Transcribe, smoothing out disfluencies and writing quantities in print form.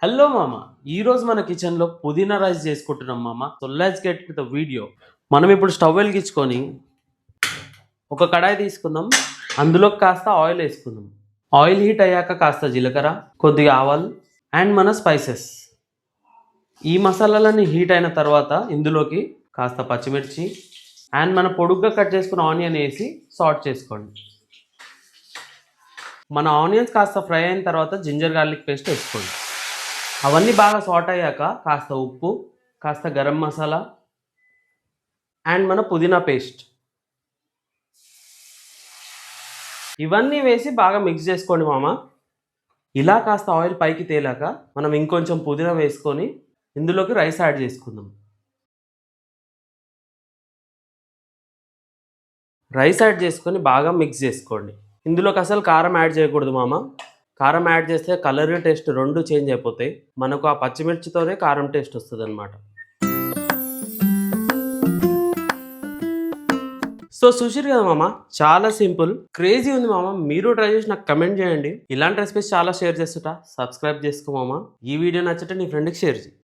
Hello మామ, ఈరోజు మన కిచెన్లో పుదీనా రైస్ చేసుకుంటున్నాం మామ. So let's get to the video. మనం ఇప్పుడు స్టవ్ వెలిగించుకొని ఒక కడాయి తీసుకుందాం. అందులో కాస్త ఆయిల్ వేసుకుందాం. ఆయిల్ హీట్ అయ్యాక కాస్త జీలకర్ర, కొద్దిగా ఆవాలు అండ్ మన స్పైసెస్. ఈ మసాలాలన్నీ హీట్ అయిన తర్వాత ఇందులోకి కాస్త పచ్చిమిర్చి అండ్ మన పొడుగ్గా కట్ చేసుకున్న ఆనియన్ వేసి సాట్ చేసుకోండి. మన ఆనియన్స్ కాస్త ఫ్రై అయిన తర్వాత జింజర్ గార్లిక్ పేస్ట్ వేసుకోండి. అవన్నీ బాగా సాట్ అయ్యాక కాస్త ఉప్పు, కాస్త గరం మసాలా అండ్ మన పుదీనా పేస్ట్ ఇవన్నీ వేసి బాగా మిక్స్ చేసుకోండి మామ. ఇలా కాస్త ఆయిల్ పైకి తేలాక మనం ఇంకొంచెం పుదీనా వేసుకొని ఇందులోకి రైస్ యాడ్ చేసుకుందాం. రైస్ యాడ్ చేసుకొని బాగా మిక్స్ చేసుకోండి. ఇందులోకి అసలు కారం యాడ్ చేయకూడదు మామ. కారం యాడ్ చేస్తే కలర్ టేస్ట్ రెండు చేంజ్ అయిపోతాయి. మనకు ఆ పచ్చిమిర్చితోనే కారం టేస్ట్ వస్తుంది అనమాట. సో చూసిరు కదా మామ, చాలా సింపుల్, క్రేజీ ఉంది మామ. మీరు ట్రై చేసి నాకు కమెంట్ చేయండి. ఇలాంటి రెసిపీస్ చాలా షేర్ చేస్తుంటా. సబ్స్క్రైబ్ చేసుకో మామ. ఈ వీడియో నచ్చితే నీ ఫ్రెండ్కి షేర్ చేయి.